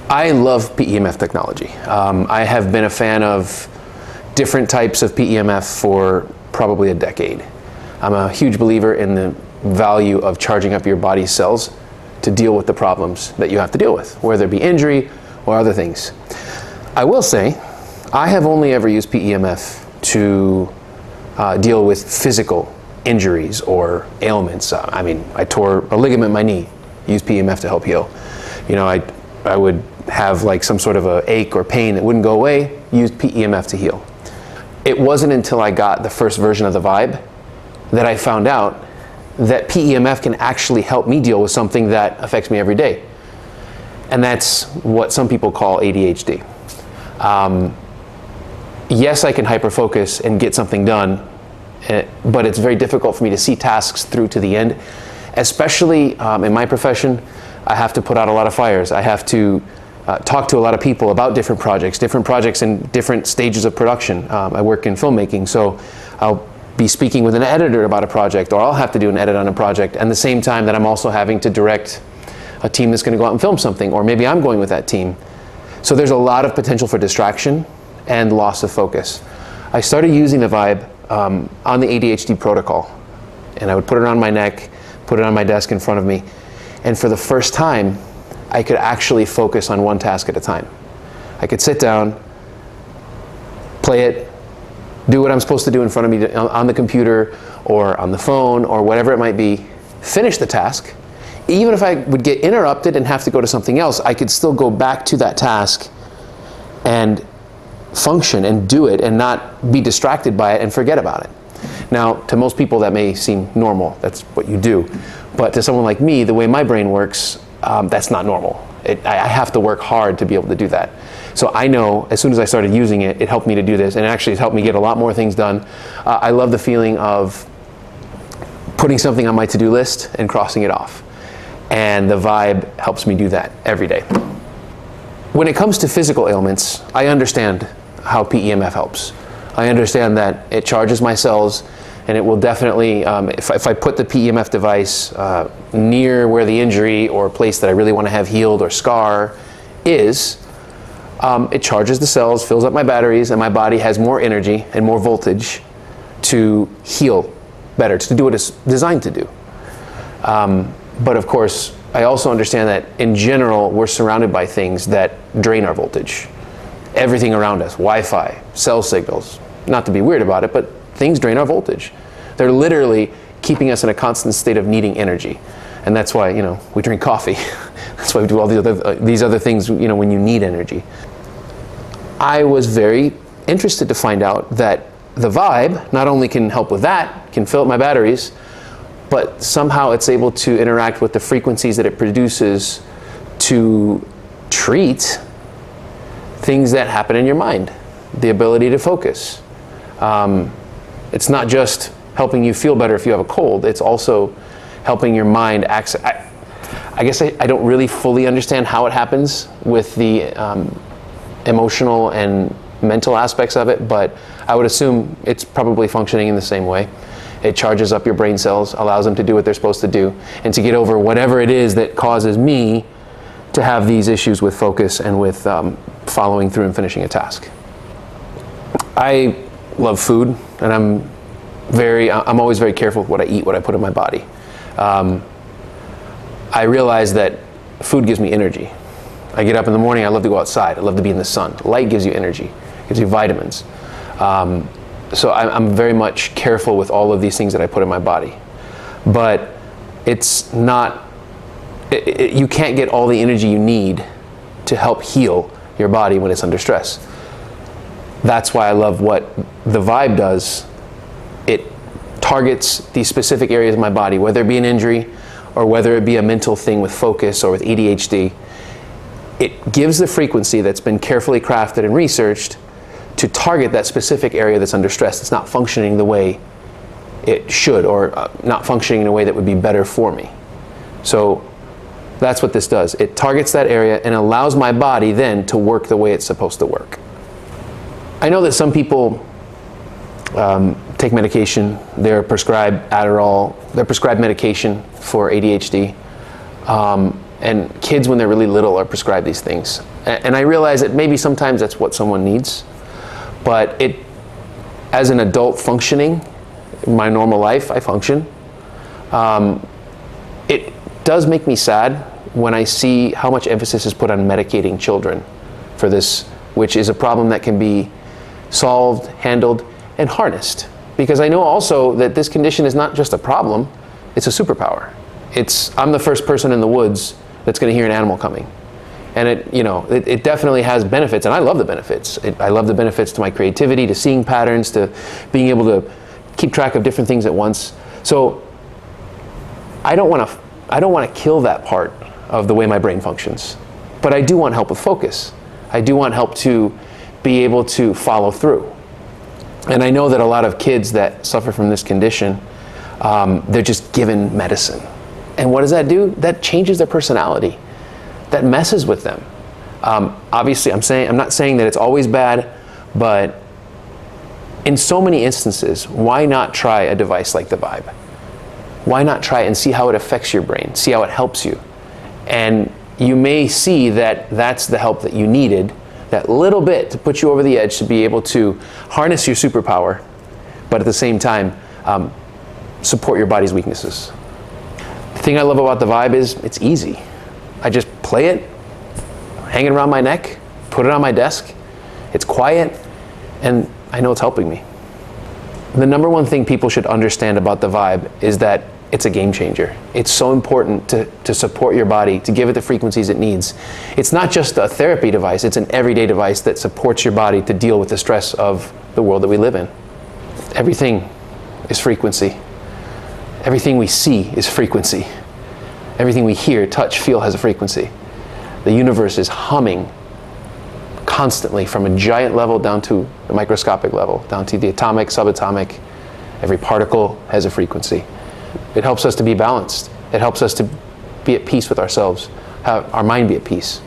I love PEMF technology. I have been a fan of different types of PEMF for probably a decade. I'm a huge believer in the value of charging up your body's cells to deal with the problems that you have to deal with, whether it be injury or other things. I will say, I have only ever used PEMF to deal with physical injuries or ailments. I mean, I tore a ligament in my knee, used PEMF to help heal. You know, I would have like some sort of a ache or pain that wouldn't go away, used PEMF to heal. It wasn't until I got the first version of the Vibe that I found out that PEMF can actually help me deal with something that affects me every day. And that's what some people call ADHD. Yes, I can hyperfocus and get something done, but it's very difficult for me to see tasks through to the end. Especially in my profession, I have to put out a lot of fires. I have to talk to a lot of people about different projects in different stages of production. I work in filmmaking, so I'll be speaking with an editor about a project, or I'll have to do an edit on a project, and the same time that I'm also having to direct a team that's going to go out and film something, or maybe I'm going with that team. So there's a lot of potential for distraction and loss of focus. I started using the Vibe on the ADHD protocol, and I would put it on my neck, put it on my desk in front of me, and for the first time, I could actually focus on one task at a time. I could sit down, play it, do what I'm supposed to do in front of me on the computer or on the phone or whatever it might be, finish the task. Even if I would get interrupted and have to go to something else, I could still go back to that task and function and do it and not be distracted by it and forget about it. Now, to most people that may seem normal, that's what you do. But to someone like me, the way my brain works, that's not normal. I have to work hard to be able to do that. So I know as soon as I started using it, it helped me to do this, and it actually has helped me get a lot more things done. I love the feeling of putting something on my to-do list and crossing it off. And the Vibe helps me do that every day. When it comes to physical ailments, I understand how PEMF helps. I understand that it charges my cells, and it will definitely, if I put the PEMF device near where the injury or place that I really want to have healed or scar is, it charges the cells, fills up my batteries, and my body has more energy and more voltage to heal better, to do what it's designed to do. But of course, I also understand that in general, we're surrounded by things that drain our voltage. Everything around us, Wi-Fi, cell signals, not to be weird about it, but things drain our voltage. They're literally keeping us in a constant state of needing energy. And that's why, you know, we drink coffee. That's why we do all these other things, you know, when you need energy. I was very interested to find out that the Vibe not only can help with that, can fill up my batteries, but somehow it's able to interact with the frequencies that it produces to treat things that happen in your mind, the ability to focus. It's not just helping you feel better if you have a cold, it's also helping your mind access. I guess I don't really fully understand how it happens with the emotional and mental aspects of it, but I would assume it's probably functioning in the same way. It charges up your brain cells, allows them to do what they're supposed to do, and to get over whatever it is that causes me to have these issues with focus and with following through and finishing a task. I love food, and I'm always very careful with what I eat, what I put in my body. I realize that food gives me energy. I get up in the morning, I love to go outside, I love to be in the sun. Light gives you energy, gives you vitamins. So I'm very much careful with all of these things that I put in my body. But it's not, you can't get all the energy you need to help heal your body when it's under stress. That's why I love what the Vibe does. It targets these specific areas of my body, whether it be an injury or whether it be a mental thing with focus or with ADHD. It gives the frequency that's been carefully crafted and researched to target that specific area that's under stress. It's not functioning the way it should, or not functioning in a way that would be better for me. So that's what this does. It targets that area and allows my body then to work the way it's supposed to work. I know that some people take medication. They're prescribed Adderall. They're prescribed medication for ADHD. And kids, when they're really little, are prescribed these things. And I realize that maybe sometimes that's what someone needs, but as an adult functioning, in my normal life, I function. It does make me sad when I see how much emphasis is put on medicating children for this, which is a problem that can be solved, handled, and harnessed. Because I know also that this condition is not just a problem, it's a superpower. I'm the first person in the woods that's going to hear an animal coming. And it definitely has benefits, and I love the benefits. I love the benefits to my creativity, to seeing patterns, to being able to keep track of different things at once. So I don't want to kill that part of the way my brain functions, but I do want help with focus. I do want help to be able to follow through. And I know that a lot of kids that suffer from this condition, they're just given medicine. And what does that do? That changes their personality. That messes with them. Obviously, I'm not saying that it's always bad, but in so many instances, why not try a device like the Vibe? Why not try it and see how it affects your brain, see how it helps you? And you may see that that's the help that you needed, that little bit to put you over the edge to be able to harness your superpower, but at the same time, support your body's weaknesses. The thing I love about the Vibe is it's easy. I just play it, hang it around my neck, put it on my desk. It's quiet, and I know it's helping me. The number one thing people should understand about the Vibe is that it's a game changer. It's so important to support your body, to give it the frequencies it needs. It's not just a therapy device, it's an everyday device that supports your body to deal with the stress of the world that we live in. Everything is frequency. Everything we see is frequency. Everything we hear, touch, feel has a frequency. The universe is humming constantly from a giant level down to the microscopic level, down to the atomic, subatomic. Every particle has a frequency. It helps us to be balanced. It helps us to be at peace with ourselves, have our mind be at peace.